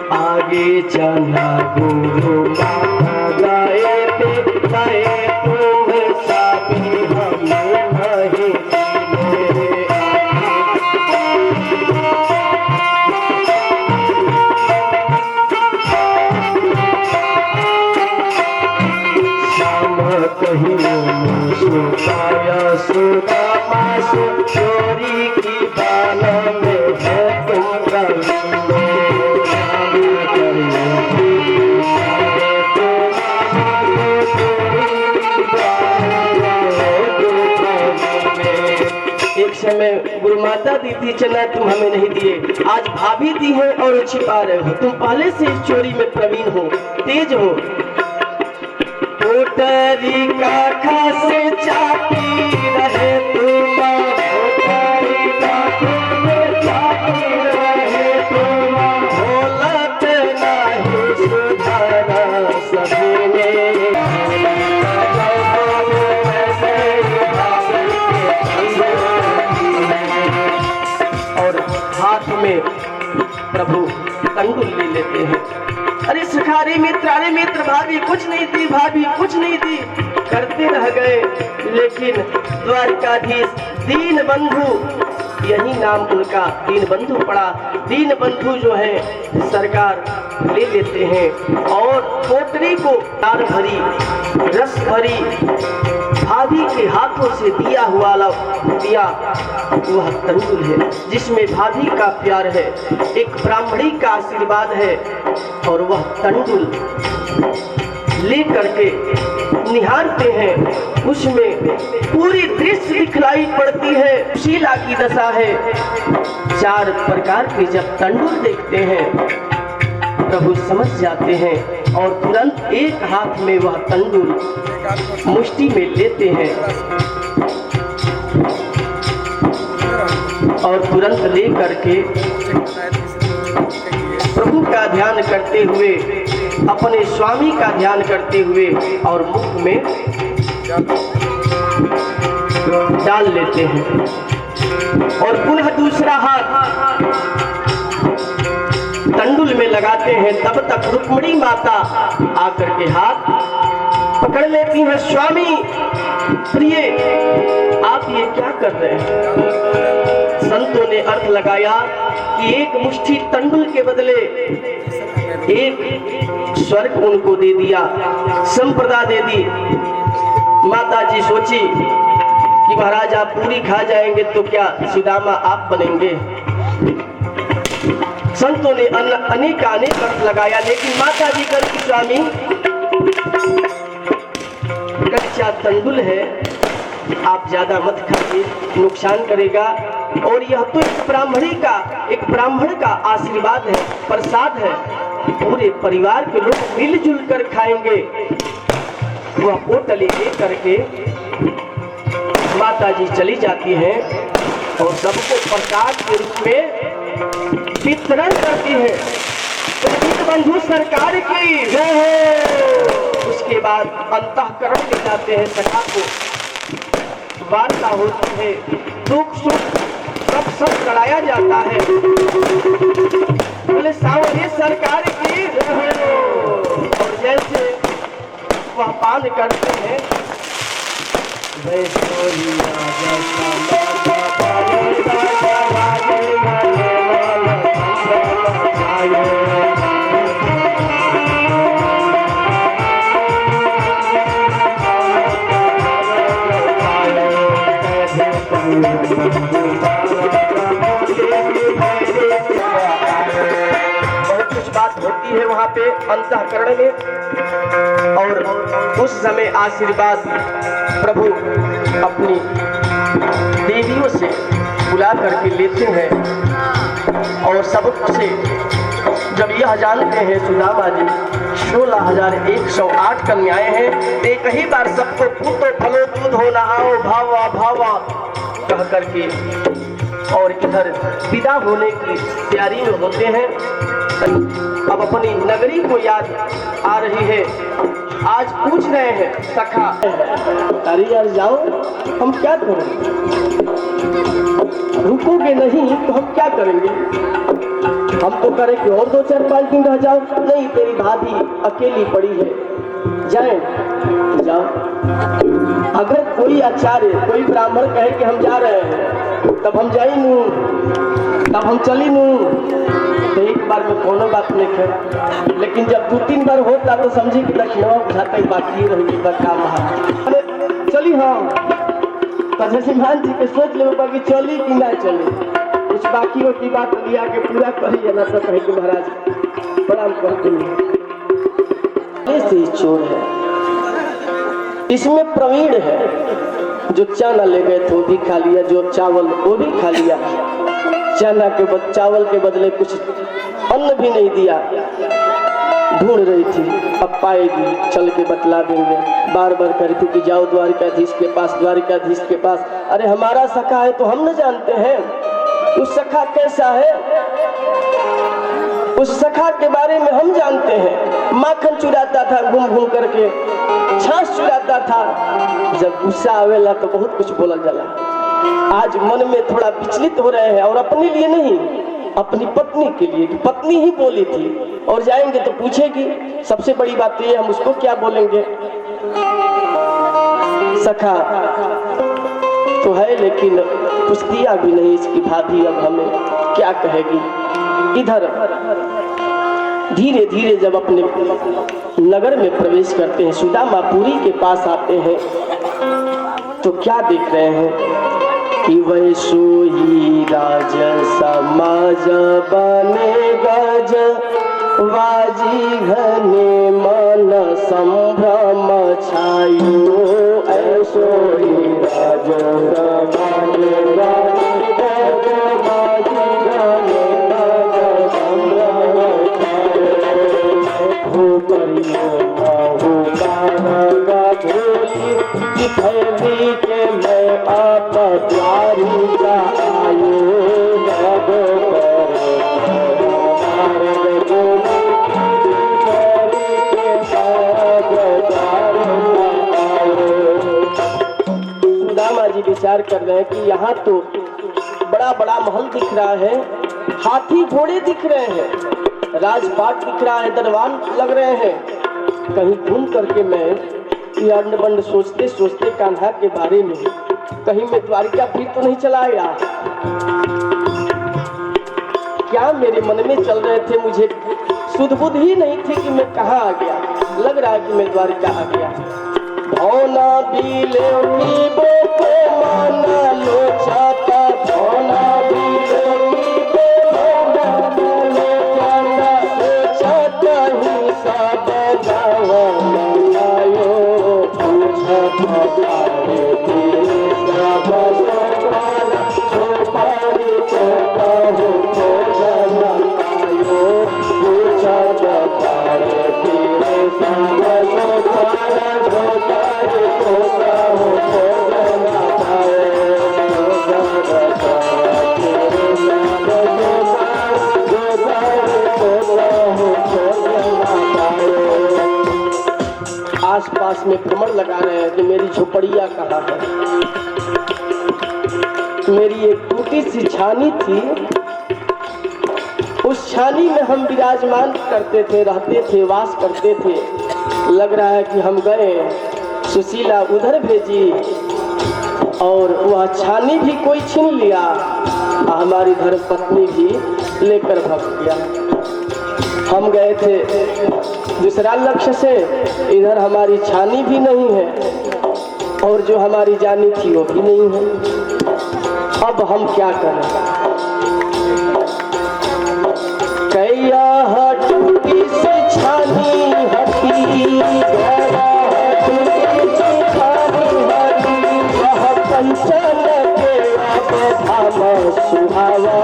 आगे चला गुरु माता गाए पे गाए तुम साबी हम नहीं शाम कहीं सुखाया सुना मास चोरी की बाला में है तुम्हारा में गुरु माता दी थी चना तुम हमें नहीं दिए, आज भाभी दी है और छिपा रहे हो। तुम पहले से इस चोरी में प्रवीण हो, तेज हो। पोटरी का खासे चापी रहे तुम, पोटरी का खासे चापी रहे तुम, बोलत नहीं सुधारा सभी ने। हाथ में प्रभु तंडुल ले लेते हैं। अरे सखारे मित्र भाभी कुछ नहीं थी, भाभी कुछ नहीं थी करते रह गए। लेकिन द्वारिकाधीश दीन बंधु, यही नाम उनका दीन बंधु पड़ा। दीन बंधु जो है सरकार ले लेते हैं और पोटरी को तार भरी रस भरी भाभी के हाथों से दिया हुआ दिया वह तंडुल है जिसमें भाभी का प्यार है, एक ब्राह्मणी का आशीर्वाद है। और वह तंडुल ले करके निहारते हैं, उसमें पूरी दृश्य दिखलाई पड़ती है। शीला की दशा है। 4 प्रकार के जब तंडुल देखते हैं प्रभु समझ जाते हैं और तुरंत एक हाथ में वह तंडुल मुट्ठी में लेते हैं और तुरंत ले करके प्रभु का ध्यान करते हुए, अपने स्वामी का ध्यान करते हुए और मुख में डाल लेते हैं। और पुनः दूसरा हाथ तंडुल में लगाते हैं। तब तक रुक्मिणी माता आकर के हाथ पकड़ लेती हैं। स्वामी प्रिय, आप ये क्या कर रहे हैं? संतों ने अर्थ लगाया कि एक मुट्ठी तंडुल के बदले एक स्वर्ग उनको दे दिया, संप्रदा दे दी। माता जी सोची कि महाराज आप पूरी खा जाएंगे तो क्या सुदामा आप बनेंगे। संतों ने अनेक अर्थ लगाया, लेकिन माता जी कर स्वामी कच्चा तंडुल है, आप ज्यादा मत खाइए, नुकसान करेगा। और यह तो एक ब्राह्मण का आशीर्वाद है, प्रसाद है, पूरे परिवार के लोग मिलजुल कर खाएंगे। वह पोटली ले करके माता जी चली जाती हैं और सबको प्रसाद के रूप में वितरण करती है। दीन बंधु सरकार की जय हो। उसके बाद अंतःकरण ले जाते हैं, सखा को वार्ता होती है, दुख सुख सब कराया जाता है। बोले सावरी सरकार की जय हो। और जैसे वह पान करते हैं बहुत कुछ बात होती है वहाँ पे अंतःकरण में, और उस समय आशीर्वाद प्रभु अपनी देवियों से बुला करके लेते हैं। और सबसे जब यह जानते हैं सुदामा जी 16,108 कन्याएं हैं, एक ही बार सबको पुत्र फलो दूध हो नहाओ भावा भावा कह करके और इधर विदा होने की तैयारी में होते हैं। अब अपनी नगरी को याद आ रही है। आज पूछ रहे हैं सखा, अरे यार जाओ, हम क्या करें? रुकोगे नहीं तो हम क्या करेंगे? हम तो करें कि और 2-4-5 दिन रह जाओ। नहीं, तेरी भाभी अकेली पड़ी है, जाए जाओ। अगर कोई आचार्य, कोई ब्राह्मण कहे कि हम जा रहे हैं, तब हम जाई नू, तब हम चली नू, तो एक बार में कोनो बात नहीं है। लेकिन जब 2-3 बार होता तो समझी कि लखनऊ उठाते बाकी रही काम। अरे चली हम मान जी के सोच ले कि चली कि ना चली, कुछ बाकी हो की बात लिया के पूरा करी ना तो कहे कि महाराज प्रणाम करते हैं। ऐसे चोर है, इसमें प्रवीण है। जो चना ले गए थे वो भी खा लिया, जो चावल वो भी खा लिया। चना के चावल के बदले कुछ अन्न भी नहीं दिया। ढूंढ रही थी, अब पाएगी, चल के बतला देंगे। बार बार कह रही थी कि जाओ द्वारिकाधीश के पास, द्वारिकाधीश के पास। अरे हमारा सखा है तो हम न जानते हैं उस सखा कैसा है। उस सखा के बारे में हम जानते हैं। माखन चुराता था घूम घूम करके, छाछ चुराता था। जब गुस्सा आवेला तो बहुत कुछ बोला जाला। आज मन में थोड़ा विचलित हो रहे हैं, और अपने लिए नहीं, अपनी पत्नी के लिए। पत्नी ही बोली थी, और जाएंगे तो पूछेगी। सबसे बड़ी बात ये, हम उसको क्या बोलेंगे? सखा तो है लेकिन कुछ दिया भी नहीं इसकी भाभी, अब हमें क्या कहेगी? इधर धीरे धीरे जब अपने नगर में प्रवेश करते हैं, सुदामापुरी के पास आते हैं, तो क्या देख रहे हैं कि वैसो ही राज समाज बने गज वाजी घने मन संभ्रम छायो। ऐसो ही राज समाज के मैं आप प्यारी का आयो सुदामा जी विचार कर रहे हैं कि यहाँ तो बड़ा बड़ा महल दिख रहा है, हाथी घोड़े दिख रहे हैं, राजपाट दिख रहा है, दरबार लग रहे हैं। कहीं घूम करके मैं ये अंड बंड सोचते सोचते कान्हा के बारे में कहीं मैं द्वारिका फिर तो नहीं चला आया। क्या मेरे मन में चल रहे थे, मुझे सुध बुध ही नहीं थी कि मैं कहाँ आ गया। लग रहा है कि मैं द्वारिका आ गया। भौना बिले की बोको माना लो चाता, भौना बिले की बोको माना लो चाता, लो चाता ही सब गावा मनायो। पूछा पारे तेरे सब सोपाना, सोपारी चोका हो तो जाना आयो। पूछा पारे तेरे सब सोपाना, सोपारी चोका हो तो जाना आयो। तेरे सब सोपाना, सोपारी चोका हो तो जाना आयो। आस-पास में भ्रमण लगा रहे हैं कि मेरी झोपड़िया कहाँ है। मेरी एक टूटी सी छानी थी, उस छानी में हम विराजमान करते थे, रहते थे, वास करते थे। लग रहा है कि हम गए, सुशीला उधर भेजी, और वह छानी भी कोई छीन लिया, हमारी धर्म पत्नी भी लेकर भाग गया। हम गए थे दूसरा लक्ष्य से, इधर हमारी छानी भी नहीं है और जो हमारी जानी थी वो भी नहीं है। अब हम क्या करें? कैया हटती से छानी हटी, कंचन के धाम सुहावा,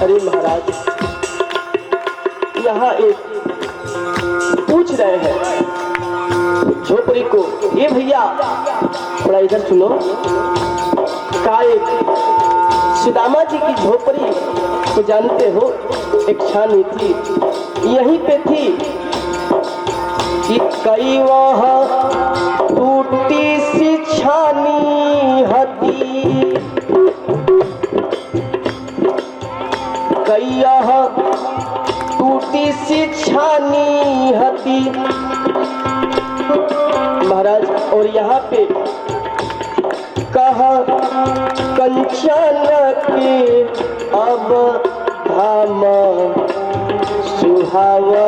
अरे महाराज यहाँ एक पूछ रहे हैं झोपड़ी को, ये भैया थोड़ा इधर सुनो, का एक सुदामा जी की झोपड़ी को जानते हो, एक छानी थी, यहीं पे थी कि कई वह टूटी सी छानी हती, कई टूटी सी छानी हती महाराज। और यहाँ पे कहा कंचन के अब धाम सुहावा,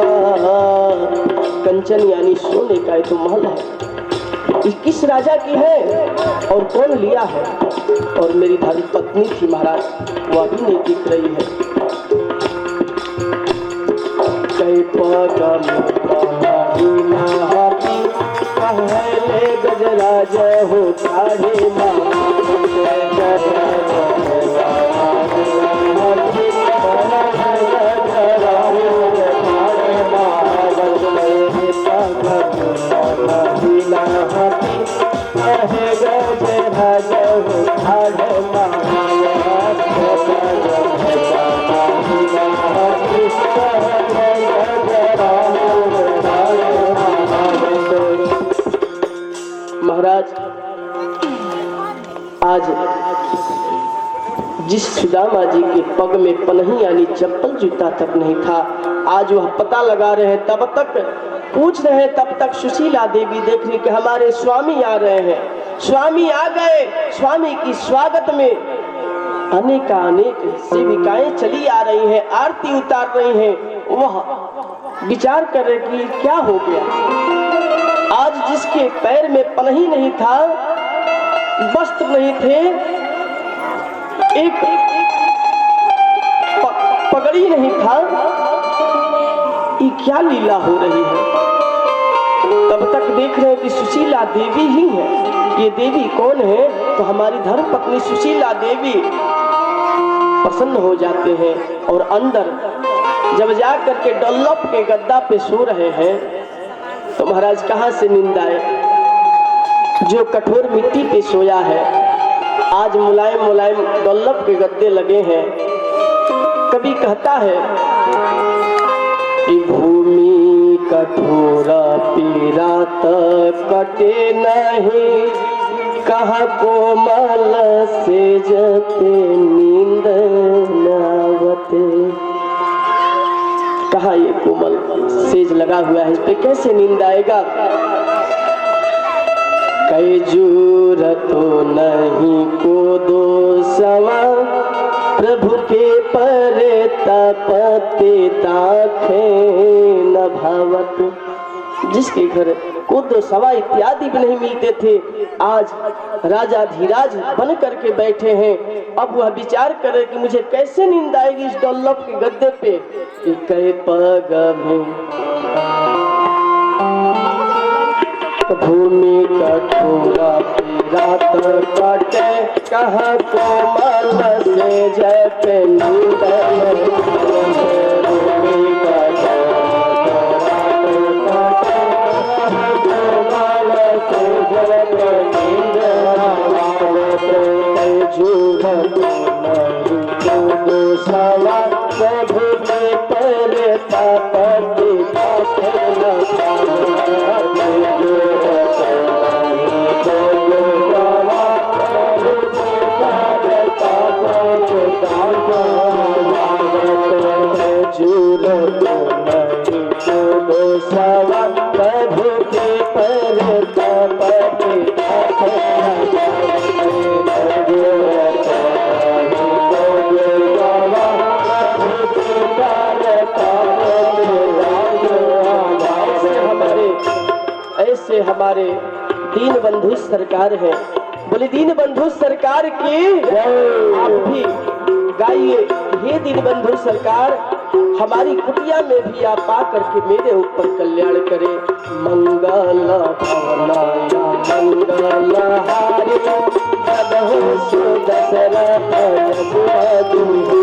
कंचन यानी सोने का तो महल है, ये किस राजा की है और कौन लिया है? और मेरी धर्म पत्नी थी महाराज, वह भी नहीं दिख रही है। कई पगम पहले गजराज हो साढ़े महाराज। आज जिस सुदामा जी के पग में पनही यानी चप्पल जूता तक नहीं था, आज वह पता लगा रहे हैं, तब तक पूछ रहे हैं, तब तक सुशीला देवी देख रही कि हमारे स्वामी आ रहे हैं। स्वामी आ गए, स्वामी की स्वागत में अनेक सेविकाएं चली आ रही हैं, आरती उतार रही हैं। वह विचार कर रहे कि क्या हो गया। आज जिसके पैर में पनही नहीं था, वस्त्र नहीं थे, एक पगड़ी नहीं था, ये क्या लीला हो रही है। तब तक देख रहे हैं कि सुशीला देवी ही है। ये देवी कौन है? तो हमारी धर्म पत्नी सुशीला देवी। प्रसन्न हो जाते हैं और अंदर जब जा करके डल्लप के गद्दा पे सो रहे हैं, तो महाराज कहाँ से नींद आए? जो कठोर मिट्टी पे सोया है, आज मुलायम मुलायम डल्लप के गद्दे लगे हैं। कभी कहता है कि भूमि कठोर पीरात कटे नहीं, कहाँ कोमल से जते नींद नावते। कहाँ ये कोमल सेज लगा हुआ है, इस पे कैसे नींद आएगा। कई जूर तो नहीं को दोषवा, प्रभु के परे तपते ताखे न भावत। जिसके घर कुद सवा इत्यादि भी नहीं मिलते थे, आज राजा धीराज बन करके बैठे हैं। अब वह विचार करे कि मुझे कैसे नींद आएगी इस डल्लप के गद्दे पे। कई पग में भूमि कठोरा रात काटे, कहाँ कोमल से जय पे नींद। ऐसे हमारे दीन बंधु सरकार है, बोले दीन बंधु सरकार की आप भी गाइए, हे दीन बंधु सरकार हमारी कुटिया में भी आप आ करके मेरे ऊपर कल्याण करें। मंगल भवनाय मंगल हारी प्रभु दशरथ यजुवंशी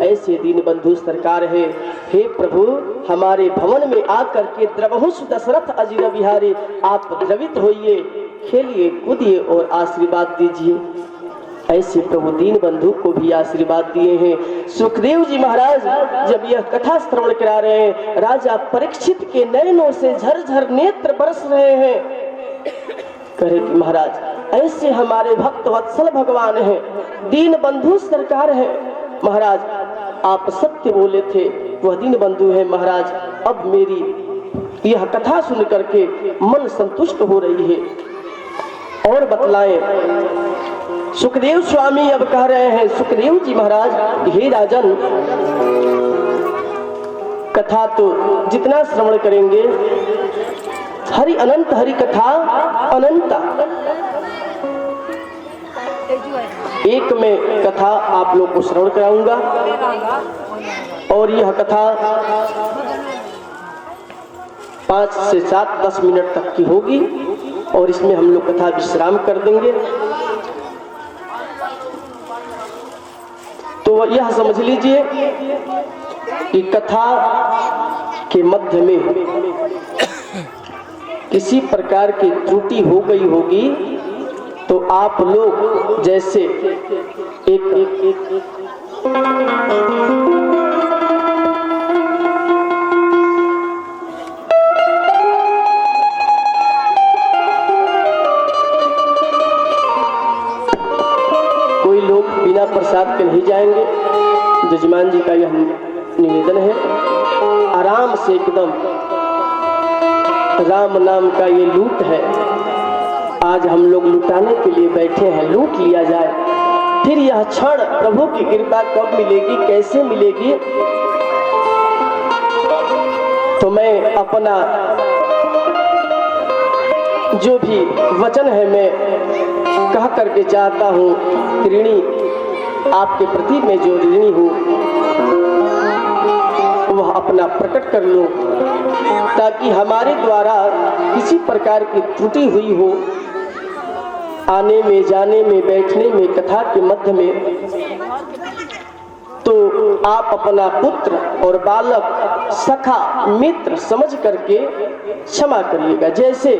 ऐसे दीन बंधु सरकार है। हे प्रभु हमारे भवन में आकर के द्रवहुष दशरथ अजीर बिहारी आप द्रवित होइए, खेलिए कूदिए और आशीर्वाद दीजिए। ऐसे प्रभु दीन बंधु को भी आशीर्वाद दिए हैं। सुखदेव जी महाराज जब यह कथा श्रवण करा रहे हैं, राजा परीक्षित के नयनों से झरझर नेत्र बरस रहे हैं। कहे कि महाराज ऐसे हमारे भक्त वत्सल भगवान हैं, दीन बंधु सरकार है। महाराज आप सत्य बोले थे, वह दीन बंधु है महाराज। अब मेरी यह कथा सुन करके मन संतुष्ट हो रही है। और बतलाएं, सुखदेव स्वामी अब कह रहे हैं, सुखदेव जी महाराज हे राजन, कथा तो जितना श्रवण करेंगे, हरि अनंत हरि कथा अनंता। एक में कथा आप लोग को श्रवण कराऊंगा और यह कथा 5 से 7 10 मिनट तक की होगी और इसमें हम लोग कथा विश्राम कर देंगे। तो यह समझ लीजिए कि कथा के मध्य में किसी प्रकार की त्रुटि हो गई होगी तो आप लोग जैसे कोई लोग बिना प्रसाद के नहीं जाएंगे। जजमान जी का यह निवेदन है, आराम से एकदम राम नाम का ये लूट है, आज हम लोग लुटाने के लिए बैठे हैं, लूट लिया जाए। फिर यह क्षण प्रभु की कृपा कब मिलेगी, कैसे मिलेगी? तो मैं अपना जो भी वचन है मैं कह करके चाहता हूँ, ऋणी आपके प्रति मैं जो ऋणी हूँ वह अपना प्रकट कर लूं, ताकि हमारे द्वारा किसी प्रकार की त्रुटि हुई हो आने में, जाने में, बैठने में, कथा के मध्य में, तो आप अपना पुत्र और बालक, सखा, मित्र समझ करके क्षमा करिएगा। जैसे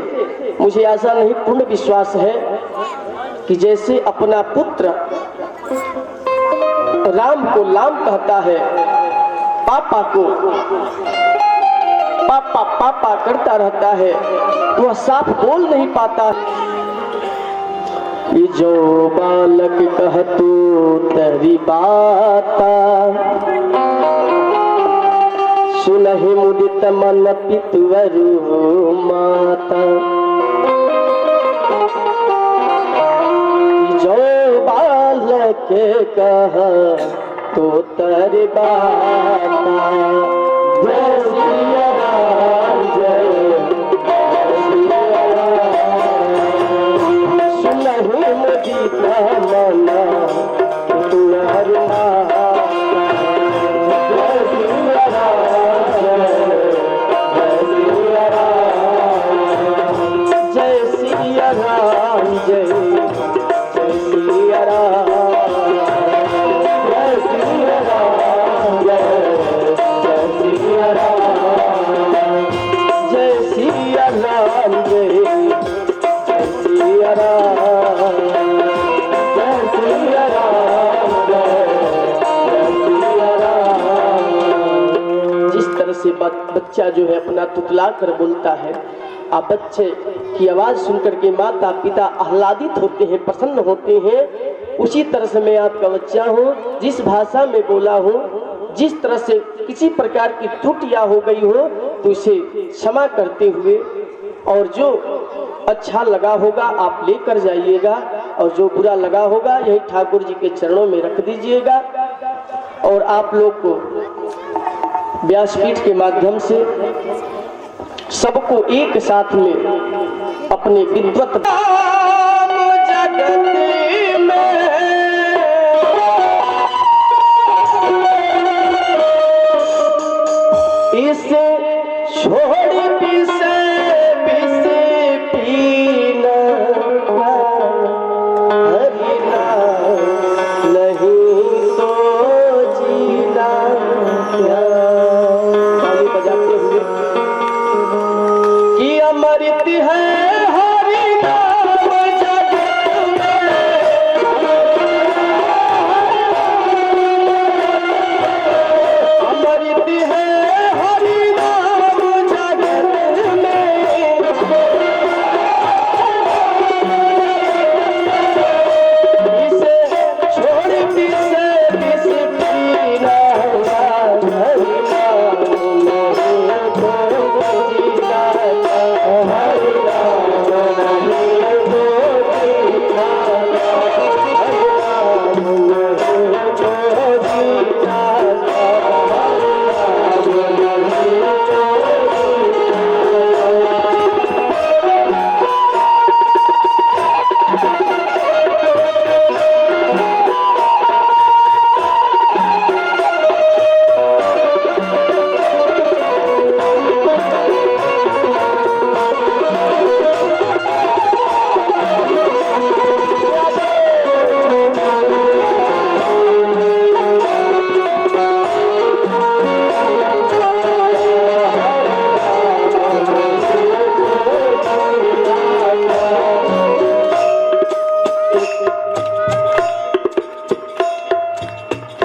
मुझे आशा नहीं, पूर्ण विश्वास है कि जैसे अपना पुत्र राम को लाम कहता है, पापा को पापा पापा करता रहता है, वह साफ बोल नहीं पाता। जो बालक कहतु तरी बाता, सुनहि मुदित मन पितुवरु माता। जो बालक कह तो तरी बाता, जय सिया राम जय सिया राम। जय जय सिया राम, जय सिया राम, जय सिया राम, जय सिया राम, जय सिया राम, जय सिया राम, जय सिया राम। जिस तरह से बच्चा जो है अपना तुतला कर बोलता है, आप बच्चे की आवाज सुनकर के माता पिता आह्लादित होते हैं, प्रसन्न होते हैं, उसी तरह से मैं आपका बच्चा हूँ। जिस भाषा में बोला हूँ, जिस तरह से किसी प्रकार की त्रुटियां हो गई हो तो उसे क्षमा करते हुए, और जो अच्छा लगा होगा आप लेकर जाइएगा, और जो बुरा लगा होगा यही ठाकुर जी के चरणों में रख दीजिएगा। और आप लोग को व्यासपीठ के माध्यम से सबको एक साथ में अपने विद्वत जगत में इसे छोड़ पिसे पिसे पीना हरिना नहीं तो जीना क्या। ताली बजाते हुए कि अमृत है हरि नाम जगत में, अमृत है हरि नाम जगत में, इसे छोड़ पिसे पिस पीना हरि नाम नहीं तो जीना, हरि नाम नहीं तो जीना, हरि नाम नहीं तो जीना, हरि नाम नहीं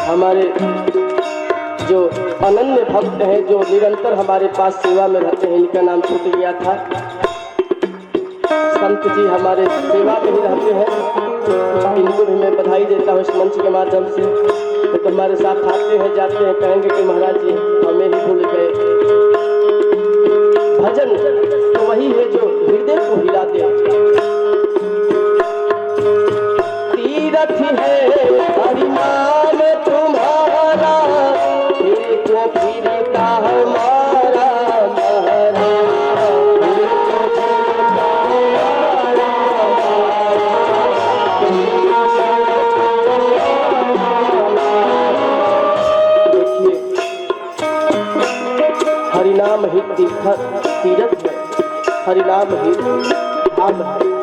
हमारे जो अनन्य भक्त हैं, जो निरंतर हमारे पास सेवा में रहते हैं, इनका नाम छूट गया था। संत जी हमारे सेवा में ही रहते हैं, इनको भी मैं बधाई देता हूँ इस मंच के माध्यम से। तो हमारे साथ आते हैं जाते हैं, कहेंगे कि महाराज जी हमें ही भूल गए। भजन तो वही है जो हृदय को हिला दे। तीरथ है हरि नाम तुम्हारा, फिर को फिरता हमारा महारा, फिर को फिरता हमारा महारा। देखिए हरिनाम ही तीर्थ तीरथ है, हरिनाम ही धाम है।